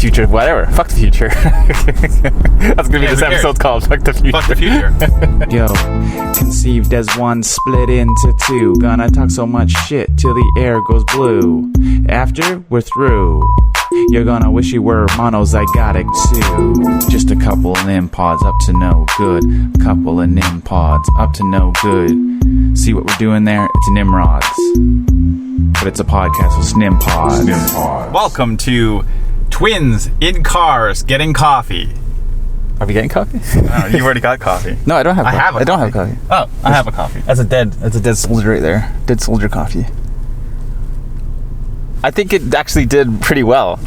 future, whatever. Fuck the future. That's gonna be this episode's called Fuck the Future. Fuck the future. Yo, conceived as one, split into two. Gonna talk so much shit till the air goes blue. After we're through, you're gonna wish you were monozygotic too. Just a couple of Nimpods up to no good. Couple of Nimpods up to no good. See what we're doing there? It's Nimrods. But it's a podcast with Nimpods. Welcome to Twins in Cars Getting Coffee. Are we getting coffee? Oh, you already got coffee. No, I don't have coffee. I don't have coffee. Oh, I have a coffee. That's a dead soldier right there. Dead soldier coffee. I think it actually did pretty well.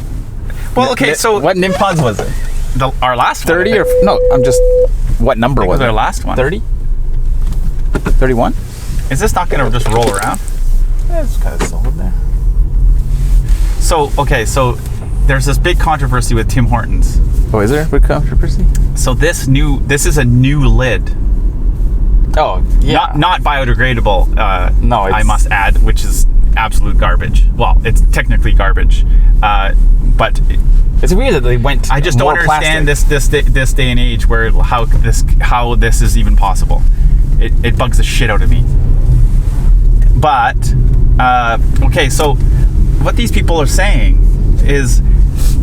Well, okay, so what Nimpods was it? our last 30 one. or no? I'm just. What number was it? Our last one. 30? 31? Is this not going to just roll around? Yeah, it's kind of solid there. So, okay, so there's this big controversy with Tim Hortons. Oh, is there a big controversy? So this is a new lid. Oh, yeah. Not biodegradable. No, I must add, which is absolute garbage. Well, it's technically garbage, but it's weird that they went. I just don't understand this day and age where how this is even possible. It bugs the shit out of me. But okay, so what these people are saying is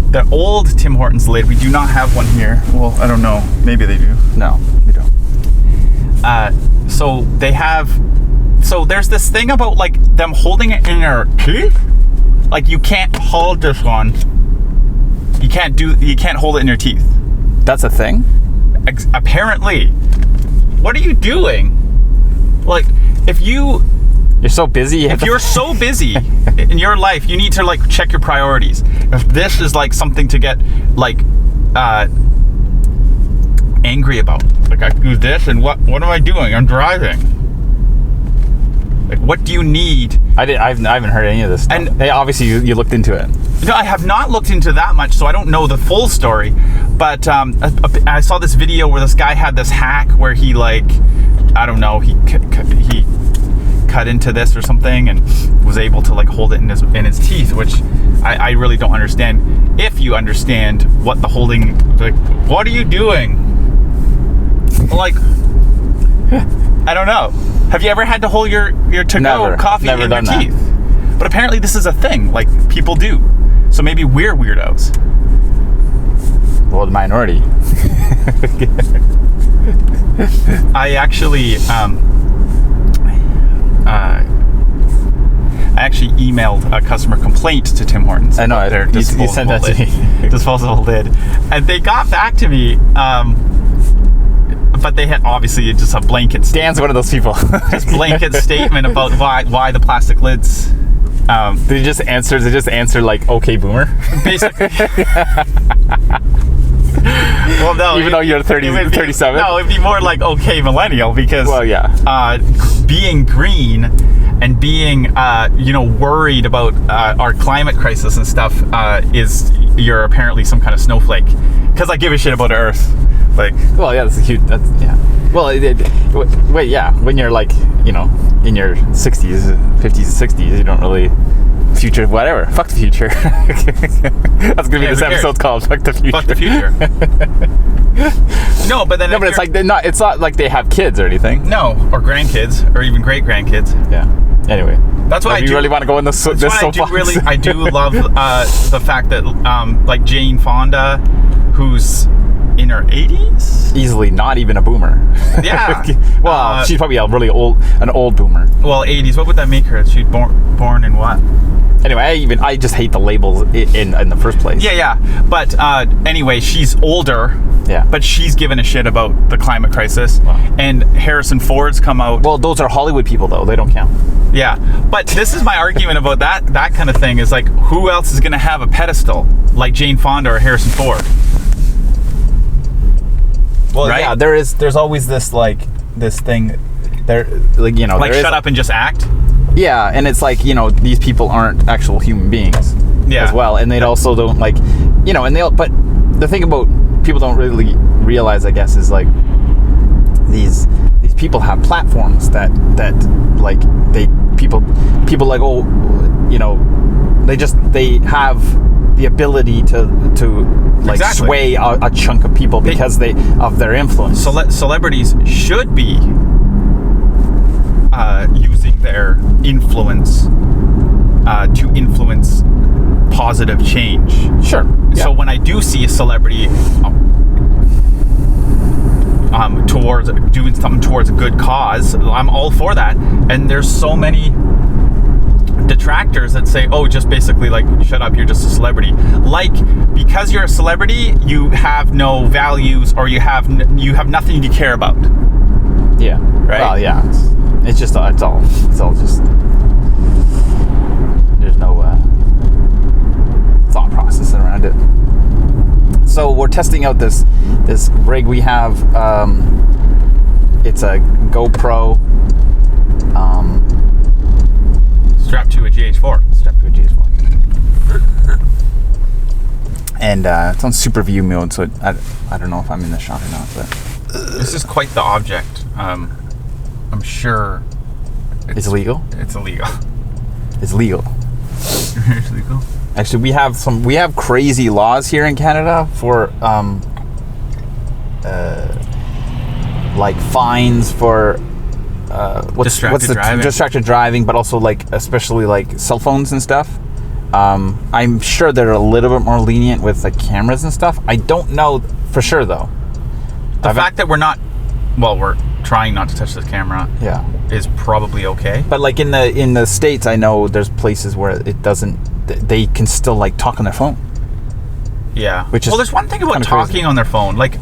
the old Tim Hortons lid. We do not have one here. Well, I don't know. Maybe they do. No, we don't. So they have. So there's this thing about like them holding it in their teeth. Like you can't hold this one. You can't hold it in your teeth. That's a thing? Apparently. What are you doing? Like you're so busy. If you're so busy in your life, you need to like check your priorities. If this is like something to get like angry about, like I do this and what am I doing? I'm driving. Like, what do you need? I haven't heard any of this stuff. And hey, obviously you looked into it. No, I have not looked into that much, so I don't know the full story. But I saw this video where this guy had this hack where he like, I don't know, he cut into this or something and was able to like hold it in his teeth, which I really don't understand. If you understand what the holding, like, what are you doing? Like, I don't know. Have you ever had to hold your to-go coffee in your teeth? But apparently this is a thing, like people do. So maybe we're weirdos. Well, the minority. I actually emailed a customer complaint to Tim Hortons. I know, you sent that to me. Disposable lid. And they got back to me, but they had obviously just a blanket statement. Dan's one of those people. Just blanket statement about why the plastic lids. They just answer like, okay, boomer? Basically. Well, no. Even though you're 37? No, it'd be more like, okay, millennial, because well, yeah. Being green and being, worried about our climate crisis and stuff you're apparently some kind of snowflake. Because I give a shit about Earth. Like, well, yeah, yeah. Well, wait, yeah. When you're like, in your 60s, 50s, 60s, you don't really future, whatever. Fuck the future. That's gonna be this episode's called "Fuck the Future." Fuck the future. No, but then it's like it's not like they have kids or anything. No, or grandkids, or even great grandkids. Yeah. Anyway, that's why you really want to go in this soapbox. I do love the fact that like Jane Fonda, who's in her 80s, easily not even a boomer. Yeah. Well, she's probably an old boomer. Well, 80s. What would that make her? She's born in what? Anyway, I just hate the labels in the first place. Yeah. But anyway, she's older. Yeah. But she's given a shit about the climate crisis. Wow. And Harrison Ford's come out. Well, those are Hollywood people, though. They don't count. Yeah. But this is my argument about that kind of thing is like, who else is going to have a pedestal like Jane Fonda or Harrison Ford? Well, right? Yeah, there's always this thing there, like, like shut up and just act. Yeah, and it's like, these people aren't actual human beings as well, and they also don't like, but the thing about people don't really realize, I guess, is like these people have platforms that like people like, they have the ability to like sway a chunk of people because of their influence. Celebrities should be using their influence to influence positive change. Sure. Yeah. So when I do see a celebrity towards doing something towards a good cause, I'm all for that. And there's so many detractors that say, oh, just basically like, shut up, you're just a celebrity. Like, because you're a celebrity, you have no values, or you have nothing to care about. Yeah. Right. Well, yeah. It's all just. There's no thought process around it. So we're testing out this rig we have. It's a GoPro. Strapped to a GH4. And it's on super view mode, so I don't know if I'm in the shot or not. But this is quite the object. I'm sure it's illegal. It's illegal. It's legal. It's legal. Actually, we have crazy laws here in Canada for like fines for distracted driving, but also like especially like cell phones and stuff. I'm sure they're a little bit more lenient with like cameras and stuff. I don't know for sure though. The fact that we're trying not to touch this camera, is probably okay. But like in the States, I know there's places where it doesn't. They can still like talk on their phone. Yeah. Which is there's one thing about talking crazy on their phone. Like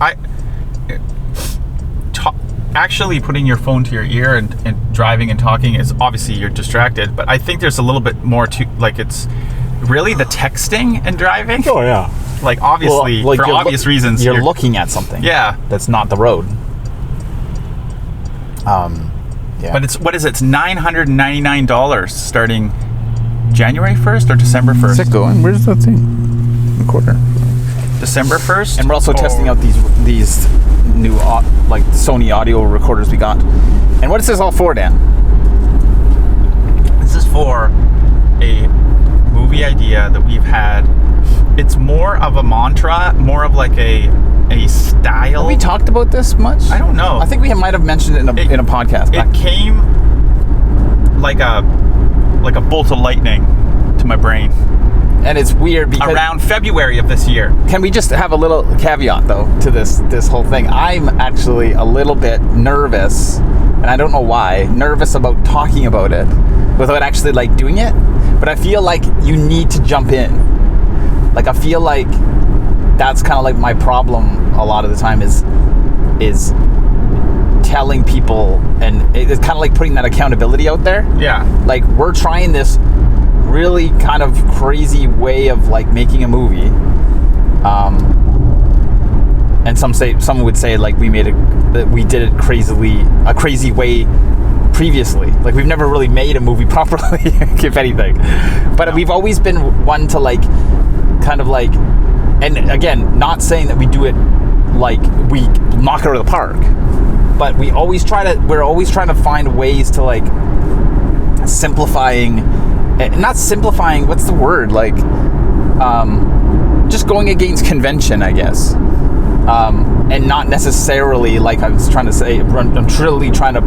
actually putting your phone to your ear and driving and talking is obviously you're distracted, but I think there's a little bit more to, like, it's really the texting and driving. Oh yeah. Like obviously, well, like for obvious reasons, you're looking at something. Yeah. That's not the road. Yeah. But it's It's $999 starting January 1st or December 1st. Where's it going? Where's that thing? Recorder. December 1st. And we're also testing out these new like Sony audio recorders we got. And what is this all for, Dan? This is for a movie idea that we've had. It's more of a mantra, more of like a style. Have we talked about this much? I don't know. I think we might have mentioned it in a podcast. It came like a bolt of lightning to my brain. And it's weird because around February of this year. Can we just have a little caveat though to this whole thing? I'm actually a little bit nervous, and I don't know why, nervous about talking about it without actually like doing it. But I feel like you need to jump in. Like I feel like that's kind of like my problem a lot of the time is telling people, and it's kind of like putting that accountability out there. Yeah. Like we're trying this really kind of crazy way of like making a movie, and some would say like we did it a crazy way previously. Like we've never really made a movie properly, if anything. But we've always been one to like kind of like, and again, not saying that we do it like we knock it out of the park, but we're always trying to find ways to like not simplifying, what's the word? Like, just going against convention, I guess. And not necessarily, like I was trying to say, I'm truly trying to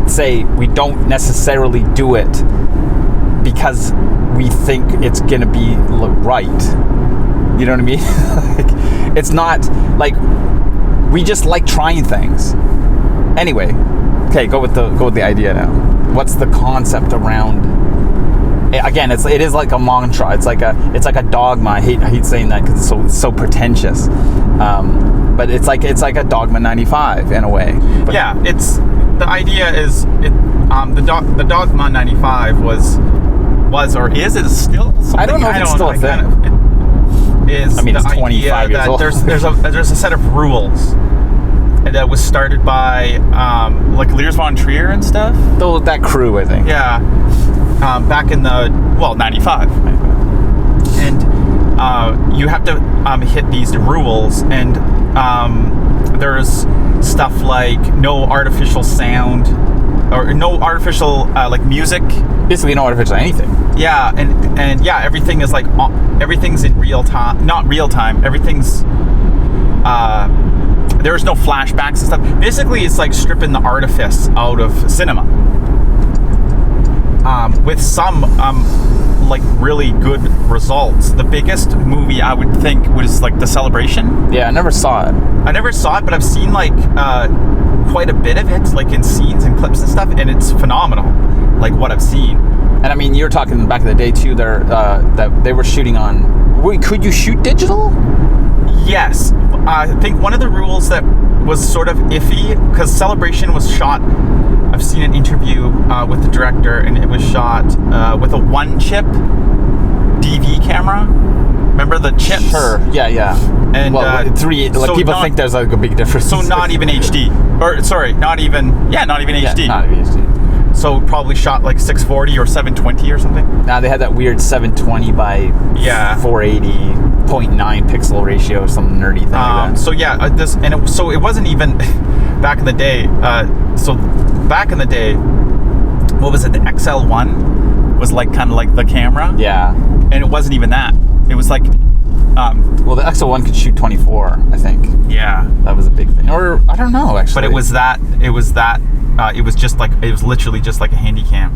say we don't necessarily do it because we think it's going to be right. You know what I mean? Like, it's not, like, we just like trying things. Anyway, okay, go with the idea now. What's the concept around? Again, it is like a mantra. It's like a dogma. I hate saying that because it's so pretentious. But it's like a dogma 95 in a way. But yeah, the idea is the dogma 95 was or is it still something? I don't know if it's still a thing. It's the 25 years old. There's a set of rules that was started by like Lars von Trier and stuff. That crew, I think. Yeah. Back in the 95. And you have to hit these rules, and there's stuff like no artificial sound, or no artificial like music. Basically, no artificial anything. Yeah, and yeah, everything is like everything's in real time. Not real time. Everything's there's no flashbacks and stuff. Basically, it's like stripping the artifice out of cinema. With some like really good results. The biggest movie I would think was like The Celebration. Yeah, I never saw it. I never saw it, but I've seen like quite a bit of it, like in scenes and clips and stuff, and it's phenomenal. Like what I've seen. And I mean, you were talking back in the day too. There, that they were shooting on. Wait, could you shoot digital? Yes, I think one of the rules that was sort of iffy because Celebration was shot. I've seen an interview with the director, and it was shot with a one-chip DV camera. Remember the chips? Sure. Yeah. And three. Like so people think there's like a big difference. So not even HD, or sorry, not even HD. Yeah, not even HD. So probably shot like 640 or 720 or something. Now they had that weird 720 by 480.9 pixel ratio, or some nerdy thing. Like that. So yeah, so it wasn't even back in the day. Back in the day, what was it? The XL1 was like kind of like the camera. Yeah. And it wasn't even that. It was like. Well, the XL1 could shoot 24, I think. Yeah. That was a big thing. Or I don't know actually. But it was that. It was literally just like a handy cam.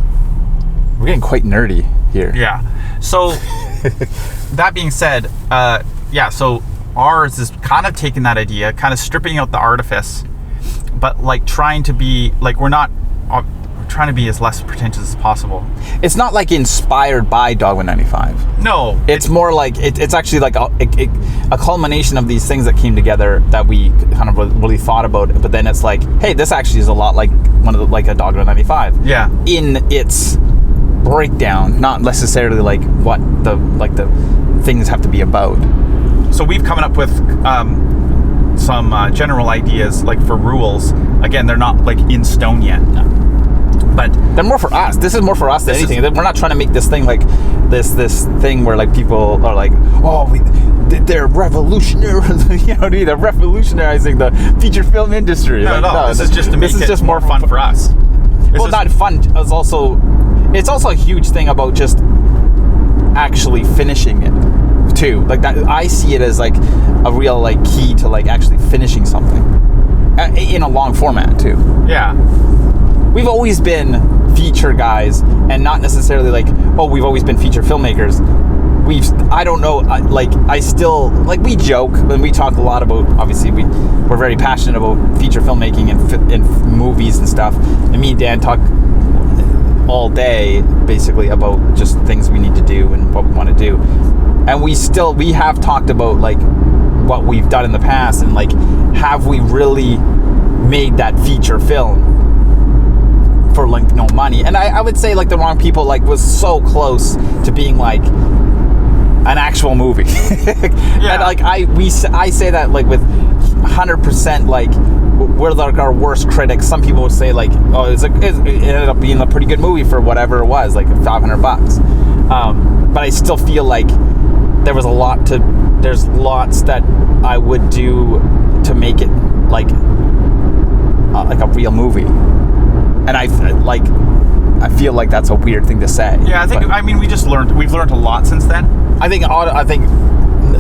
We're getting quite nerdy here. Yeah. So that being said, so ours is kind of taking that idea, kind of stripping out the artifice, but like trying to be like we're trying to be as less pretentious as possible. It's not like inspired by Dogwood 95. No. It's more like it's actually like a culmination of these things that came together that we kind of really thought about. But then it's like, hey, this actually is a lot like like a Dogwood 95. Yeah. In its breakdown, not necessarily like what the things have to be about. So we've come up with some general ideas like for rules. Again, they're not like in stone yet. No. But they're more for us. This is more for us than anything. We're not trying to make this thing like this thing where like people are like, oh, they're revolutionary. They're revolutionizing the feature film industry. No. This is just to make it more fun for us. Not fun. It's also a huge thing about just actually finishing it too. Like that, I see it as like a real like key to like actually finishing something in a long format too. Yeah. We've always been feature guys, and not necessarily like, oh, we've always been feature filmmakers. I don't know, I still, like, we joke, and we talk a lot about, obviously, we're very passionate about feature filmmaking and movies and stuff, and me and Dan talk all day, basically, about just things we need to do and what we want to do. And we have talked about, like, what we've done in the past, and, like, have we really made that feature film for like no money? And I would say like the wrong people like was so close to being like an actual movie. Yeah. And like I say that like with 100% like we're like our worst critics. Some people would say like, oh, it ended up being a pretty good movie for whatever it was, like $500. But I still feel like there's lots that I would do to make it like a real movie. And I feel like that's a weird thing to say. Yeah, we've learned a lot since then. I think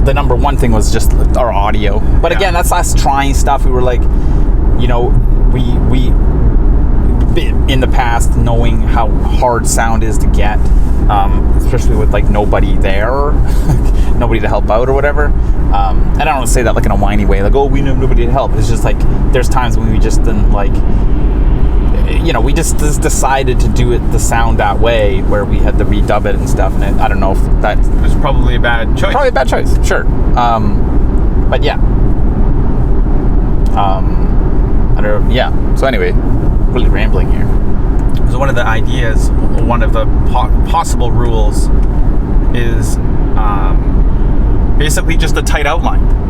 the number one thing was just our audio. But again, that's us trying stuff. We were like, we in the past knowing how hard sound is to get, especially with like nobody there, nobody to help out or whatever. And I don't want to say that like in a whiny way, like, oh, we have nobody to help. It's just like there's times when we just didn't like. We just decided to do it the sound that way, where we had to redub it and stuff. And I don't know if that was probably a bad choice. Probably a bad choice, sure. But yeah. So anyway, really rambling here. So one of the ideas, one of the possible rules, is basically just a tight outline.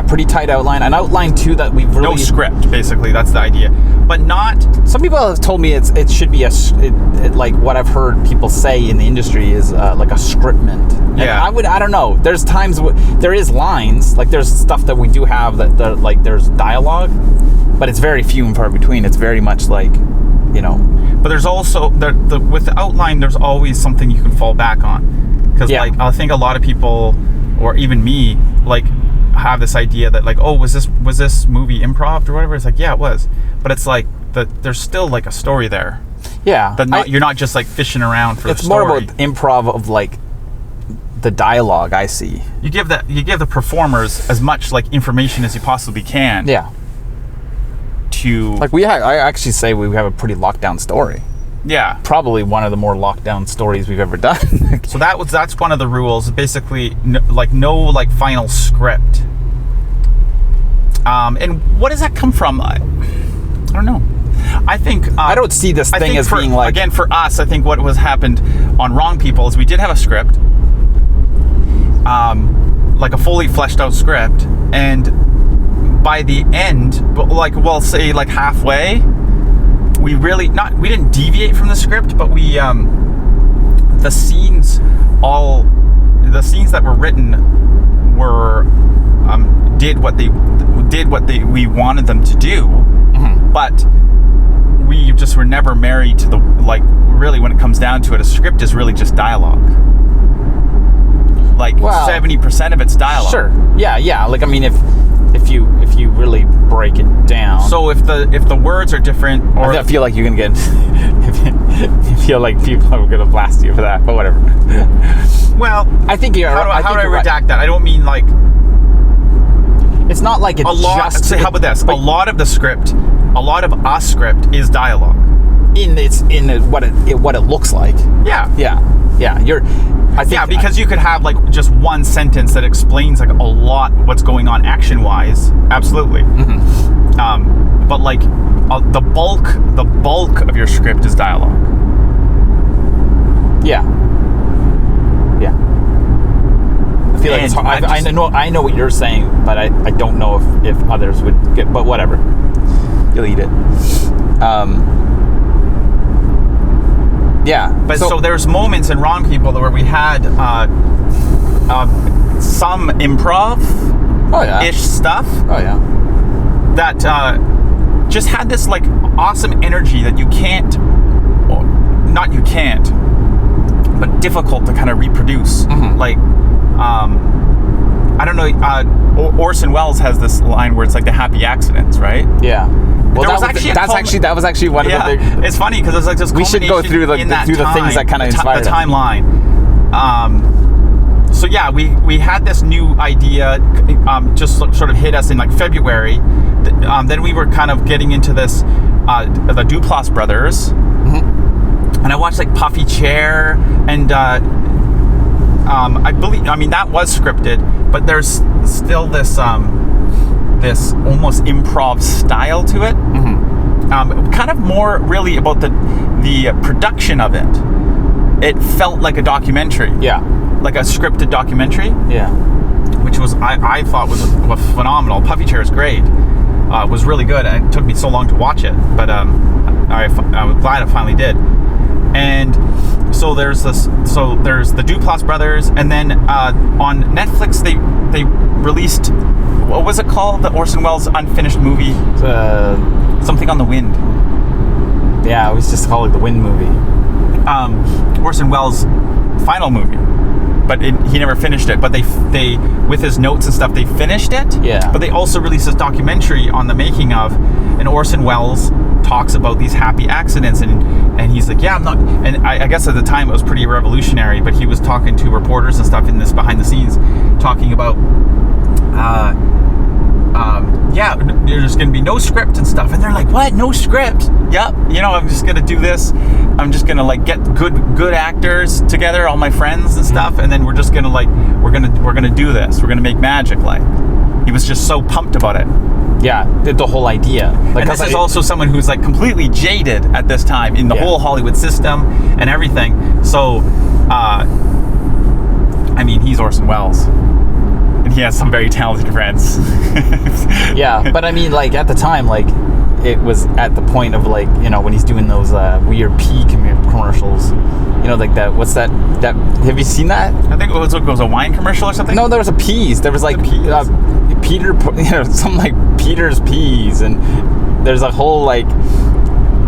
Pretty tight outline. An outline too that we've really... No script, basically. That's the idea. But not... Some people have told me it should be like what I've heard people say in the industry is like a scriptment. Yeah. And I don't know. There's times there is lines. Like there's stuff that we do have that like there's dialogue, but it's very few and far between. It's very much like you know. But there's also with the outline, there's always something you can fall back on, because like I think a lot of people, or even me, like have this idea that like, oh, was this movie improv or whatever? It's like, yeah, it was, but it's like there's still like a story there. Yeah, you're not just like fishing around for. It's the story. more about improv of like the dialogue. I see. You give the performers as much like information as you possibly can. Yeah. To like I actually say we have a pretty locked down story. Yeah. Probably one of the more locked down stories we've ever done. So that's one of the rules. Basically, no final script. And what does that come from? I don't know. I think I don't see this thing as being like, again, for us, I think what was happened on Wrong People is we did have a script, like a fully fleshed out script, and by the end, say like halfway, we didn't deviate from the script, but we the scenes that were written were did what we wanted them to do, but we just were never married to the, like, really when it comes down to it, a script is really just dialogue. Like 70% of it's dialogue. Sure. Yeah. Like, I mean, if you really break it down. So if the words are different, or I feel like you're gonna get, you feel like people are gonna blast you for that, but whatever. Well, I think you're. How do I redact that? I don't mean like. It's not like it's a lot. Just. How about this? A lot of the script, a lot of our script is dialogue. What it looks like. Yeah. I think because you could have like just one sentence that explains like a lot what's going on action wise. Absolutely. Mm-hmm. But like the bulk of your script is dialogue. Yeah. I feel like it's hard. I know what you're saying, but I don't know if others would get. But whatever, you'll eat it. Yeah. But so there's moments in Wrong People where we had some improv-ish stuff. Oh yeah. That just had this like awesome energy that you can't, but difficult to kind of reproduce. Mm-hmm. Like, I don't know. Orson Welles has this line where it's like the happy accidents, right? Yeah. Well, that was actually one of the big. It's funny because it's like this. We should go through the things that kind of inspired the timeline. So yeah, we had this new idea, just sort of hit us in like February. Then we were kind of getting into this, the Duplass brothers, mm-hmm. and I watched like Puffy Chair, and I mean that was scripted, but there's still this this almost improv style to it. Mm-hmm. Kind of more really about the production of it. It felt like a documentary. Yeah. Like a scripted documentary. Yeah. Which was I thought was phenomenal. Puffy Chair is great. It was really good, and it took me so long to watch it, but I was glad I finally did. And so there's the Duplass brothers, and then on Netflix they released, what was it called? The Orson Welles unfinished movie. Something on the Wind. Yeah, it was just called The Wind movie. Orson Welles' final movie, but he never finished it. But they with his notes and stuff, they finished it. Yeah. But they also released this documentary on the making of, and Orson Welles talks about these happy accidents, and he's like, yeah, I'm not, and I guess at the time it was pretty revolutionary, but he was talking to reporters and stuff in this behind the scenes, talking about yeah, there's going to be no script and stuff, and they're like, what, no script? Yep, I'm just going to do this, I'm just going to like get good actors together, all my friends and stuff, and then we're just going to like we're going to do this, we're going to make magic. Like, he was just so pumped about it. Yeah, the whole idea. Like, and this is also someone who's like completely jaded at this time in the whole Hollywood system and everything. So, I mean, he's Orson Welles, and he has some very talented friends. Yeah, but I mean, like at the time, like it was at the point of like, when he's doing those weird pee commercials. Like that. What's that? That, have you seen that? I think it was a wine commercial or something. No, there was a peas. There was like Peter, something like Peter's Peas, and there's a whole like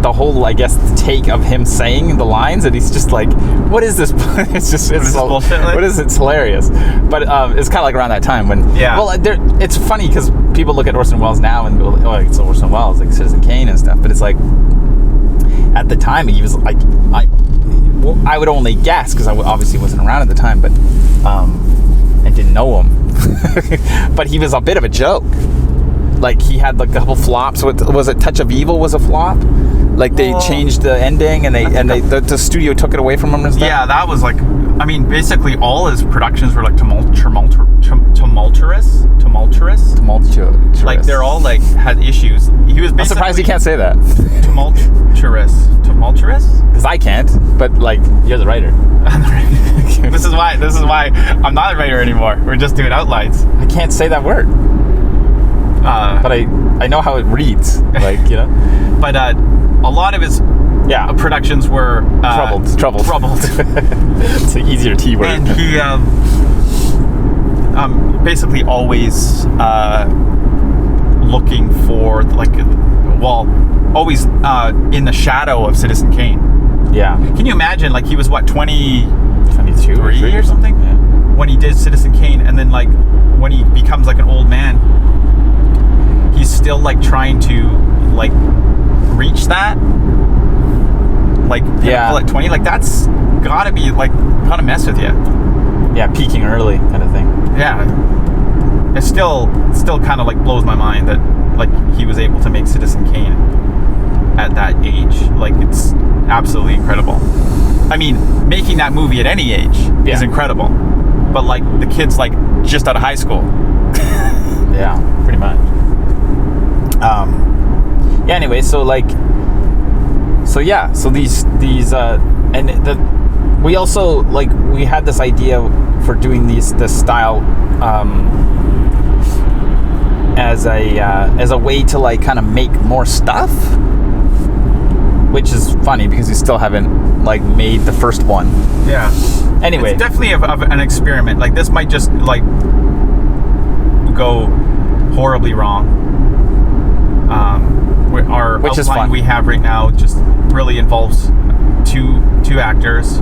the whole, I guess, take of him saying the lines, and he's just like, what is this? It's bullshit, like? What is it? It's hilarious. But it's kind of like around that time when, well, it's funny because people look at Orson Welles now and go, oh, it's Orson Welles, like Citizen Kane and stuff. But it's like, at the time, he was like, I would only guess because I obviously wasn't around at the time, but I didn't know him. But he was a bit of a joke. Like, he had like a couple flops. Was it Touch of Evil was a flop? Like, they changed the ending and the studio took it away from him and stuff? Yeah, that was like, I mean, basically all his productions were like tumultuous. Like, they're all like had issues. He was basically... I'm surprised you can't say that. Tumultuous? Because I can't, but like, you're the writer. This is why I'm not a writer anymore. We're just doing outlines. I can't say that word. But I know how it reads, like, you know. But a lot of his productions were troubled. It's an easier T word. And he basically always looking for always in the shadow of Citizen Kane. Yeah. Can you imagine? Like, he was what, 22 or something? Yeah. When he did Citizen Kane, and then like when he becomes like an old man, he's still like trying to like reach that like pinnacle at 20. Like, that's gotta be like gotta mess with you. Yeah, peaking early kind of thing. Yeah, it still kind of like blows my mind that like he was able to make Citizen Kane at that age. Like, it's absolutely incredible. I mean, making that movie at any age is incredible, but like the kid's like just out of high school. Yeah, pretty much. Anyway, so these we also, like, we had this idea for doing this style as a way to like kind of make more stuff, which is funny because we still haven't like made the first one. Yeah. Anyway, it's definitely of an experiment. Like, this might just like go horribly wrong. Our which is outline fun. We have right now just really involves two actors,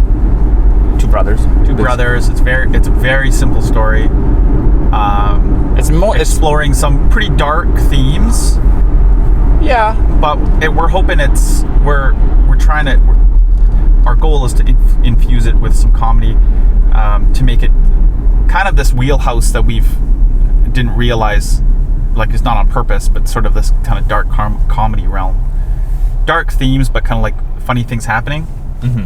two brothers. It's a very simple story. It's more exploring some pretty dark themes. Yeah, but we're hoping we're trying to. Our goal is to infuse it with some comedy, to make it kind of this wheelhouse that didn't realize. Like, it's not on purpose, but sort of this kind of dark comedy realm. Dark themes, but kind of like funny things happening. Mm-hmm.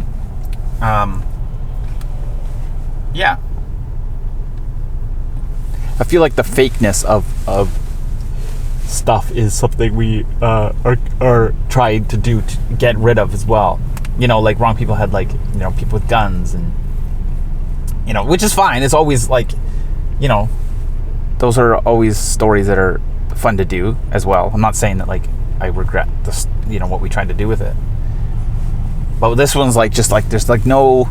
Yeah. I feel like the fakeness of stuff is something we are trying to do to get rid of as well. You know, like, Wrong People had, like, you know, people with guns and, you know, which is fine. It's always like, you know, those are always stories that are fun to do as well. I'm not saying that like I regret this, you know, what we tried to do with it. But this one's like just like there's like no.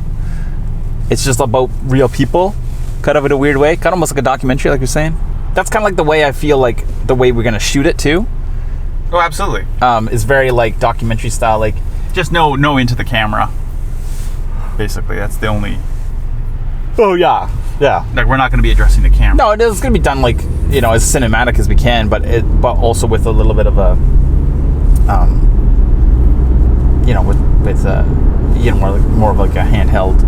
It's just about real people, kind of in a weird way, kind of almost like a documentary, like you're saying. That's kind of like the way I feel like the way we're gonna shoot it too. Oh, absolutely. Is very like documentary style, like just no into the camera. Basically, that's the only. Oh yeah. Like, we're not going to be addressing the camera. No, it's going to be done like, you know, as cinematic as we can, but also with a little bit of a, you know, with you know, more of like a handheld.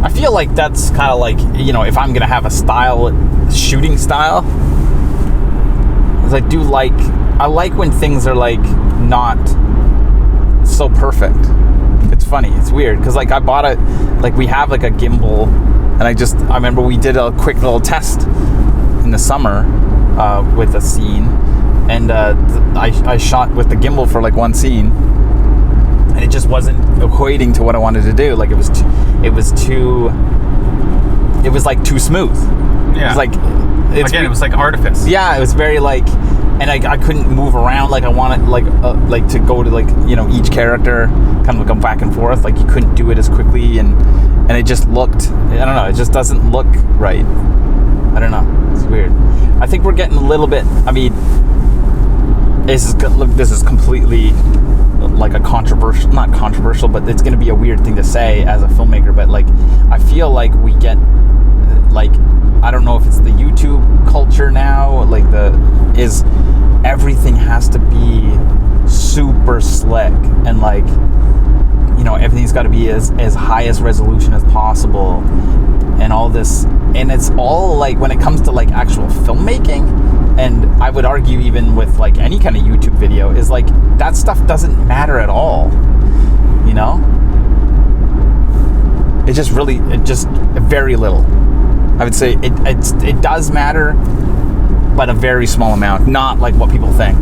I feel like that's kind of like, you know, if I'm going to have a shooting style, is I like when things are like not so perfect. It's funny. It's weird because like I bought it, like we have like a gimbal. And I remember we did a quick little test in the summer with a scene, and I shot with the gimbal for like one scene, and it just wasn't equating to what I wanted to do. Like, it was like too smooth. Yeah. It was like it was like artifice. Yeah, it was very like, and I couldn't move around like I wanted, like to go to like, you know, each character kind of go back and forth. Like, you couldn't do it as quickly, and it just looked, I don't know, it just doesn't look right. I don't know, it's weird. I think we're getting a little bit, I mean, this is completely like a controversial, not controversial, but it's going to be a weird thing to say as a filmmaker, but like I feel like we get like, I don't know if it's the YouTube culture now, like everything has to be super slick and like, you know, everything's got to be as highest resolution as possible and all this, and it's all like when it comes to like actual filmmaking, and I would argue even with like any kind of YouTube video, is like that stuff doesn't matter at all, you know? It just very little. I would say it does matter, but a very small amount, not like what people think,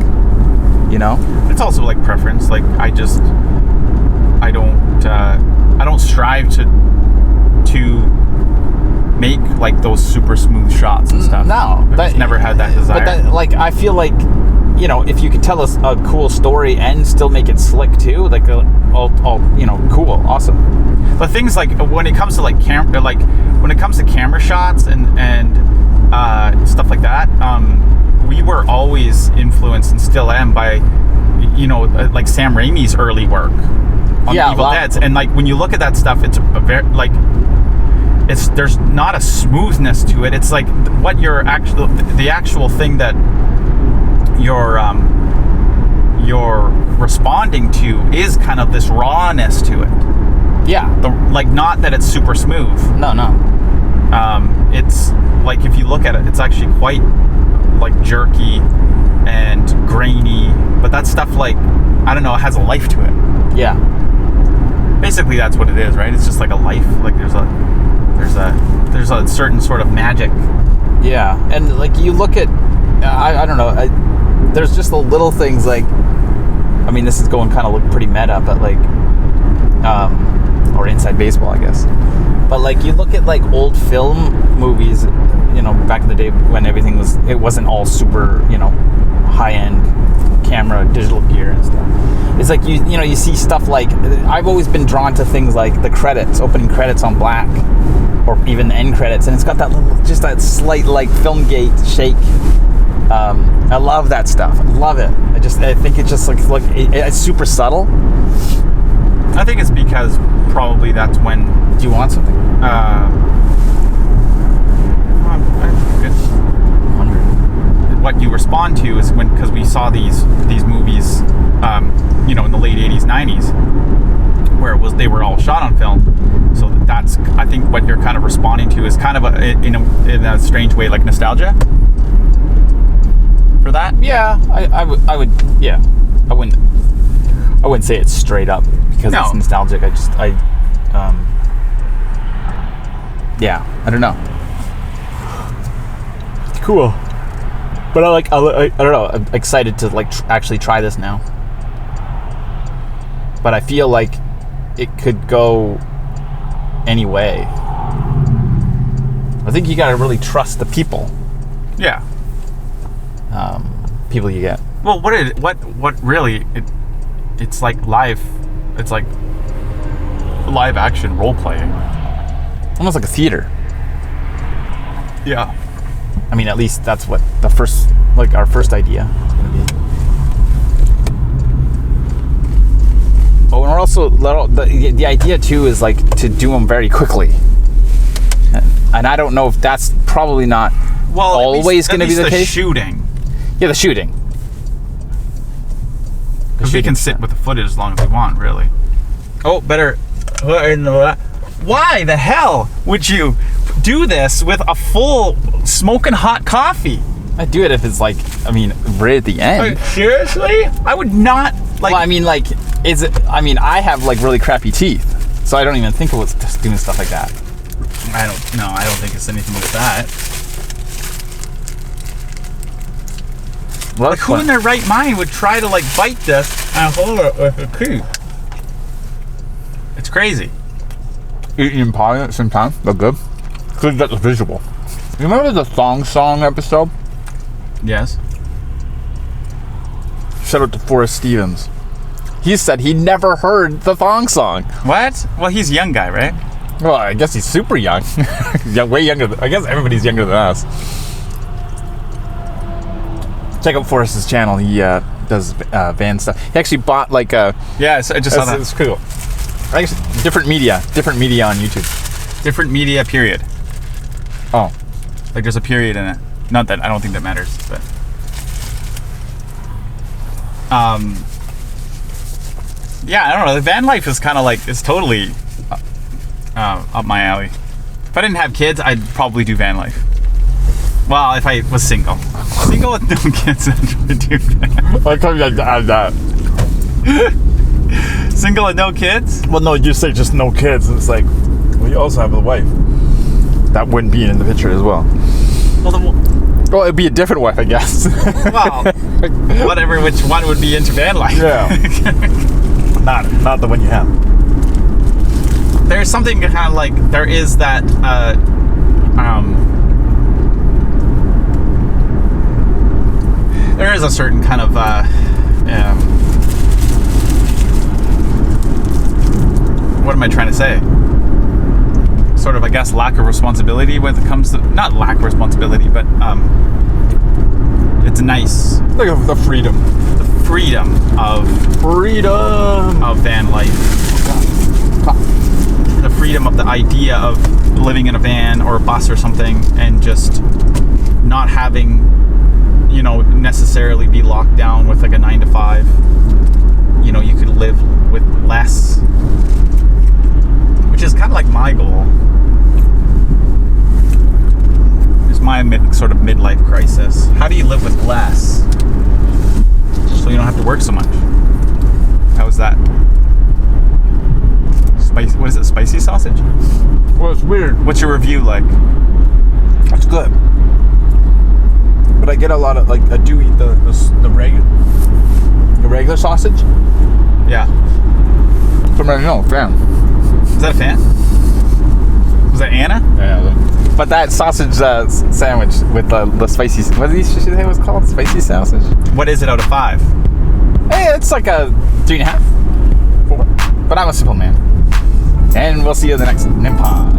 you know? It's also like preference. Like I don't strive to make like those super smooth shots and stuff. No, I've just never had that desire. But like I feel like, you know, if you could tell us a cool story and still make it slick too, like all you know, cool, awesome. But things like when it comes to like camera shots and stuff like that, we were always influenced and still am by, you know, like Sam Raimi's early work on Evil Dead, and like when you look at that stuff, it's a very like. There's not a smoothness to it. It's like what the actual thing that you're responding to is kind of this rawness to it. Yeah. Like not that it's super smooth. No. It's like if you look at it, it's actually quite like jerky and grainy. But that stuff, like, I don't know, it has a life to it. Yeah. Basically, that's what it is, right? It's just like a life. Like there's a certain sort of magic. Yeah, and like you look at, I don't know, there's just the little things like, I mean, this is going kind of look pretty meta, but like, or inside baseball, I guess. But like you look at like old film movies, you know, back in the day when it wasn't all super, you know, high-end camera, digital gear and stuff. It's like you know, you see stuff like, I've always been drawn to things like the opening credits on black, or even the end credits, and it's got that little, just that slight like film gate shake. I love that stuff. I love it. I think it's just like it's super subtle. I think it's because probably that's when. Do you want something? What you respond to is because we saw these movies, you know, in the late 80s, 90s, where they were all shot on film. So that's, I think, what you're kind of responding to is kind of in a strange way, like nostalgia for that. Yeah, I would. Yeah, I wouldn't say it's straight up because it's nostalgic. Yeah, I don't know. Cool. But I don't know, I'm excited to like actually try this now. But I feel like it could go any way. I think you gotta really trust the people. Yeah. People you get. Well, what really, it's like live action role playing. Almost like a theater. Yeah. I mean, at least that's what our first idea is going to be. Oh, and we're also, the idea too is like to do them very quickly. And I don't know if that's probably not always going to be the case. Shooting. Yeah, the shooting. Because we can sit with the footage as long as we want, really. Oh, better. Why the hell would you do this with a full smoking hot coffee? I'd do it if it's like, I mean, right at the end. Like, seriously? I would not like. Well, I mean, like, I have like really crappy teeth, so I don't even think of just doing stuff like that. I don't think it's anything like that. Well, like, who in their right mind would try to like bite this and hold it with a key? It's crazy. Eating pie at the same time, but good. Because you got the visual. You remember the Thong Song episode? Yes. Shout out to Forrest Stevens. He said he never heard the Thong Song. What? Well, he's a young guy, right? Well, I guess he's super young. Yeah, way younger. I guess everybody's younger than us. Check out Forrest's channel. He does van stuff. He actually bought like a. Yeah, so I just saw that. It's cool. I guess different media on YouTube. Different media, period. Oh, like there's a period in it. Not that I don't think that matters, but. Yeah, I don't know. The van life is kind of like, it's totally up my alley. If I didn't have kids, I'd probably do van life. Well, if I was single. Single with no kids, I'd do van. I thought you'd add that. Single with no kids? Well, no, you say just no kids, and it's like, well, you also have a wife. That wouldn't be in the picture as well. Well, it'd be a different wife, I guess. Well, whatever, which one would be into van life? Yeah. Not the one you have. There's something kind of like, there is that, there is a certain kind of, what am I trying to say? Sort of, I guess, lack of responsibility when it comes to, not lack of responsibility, but it's nice. Like the freedom. The freedom of van life. The freedom of the idea of living in a van or a bus or something and just not having, you know, necessarily be locked down with like a 9 to 5. You know, you could live with less, which is kind of like my goal. It's my sort of midlife crisis. How do you live with less so you don't have to work so much? How is that? What is it? Spicy sausage? Well, it's weird. What's your review like? It's good, but I get a lot of like I do eat the regular sausage. Yeah. From no fan. Is that a fan? Was that Anna? Yeah. But that sausage sandwich with the spicy. What did you say it was called? Spicy sausage. What is it out of 5? Hey, it's like a 3.5, 4. But I'm a simple man. And we'll see you in the next Nimpod.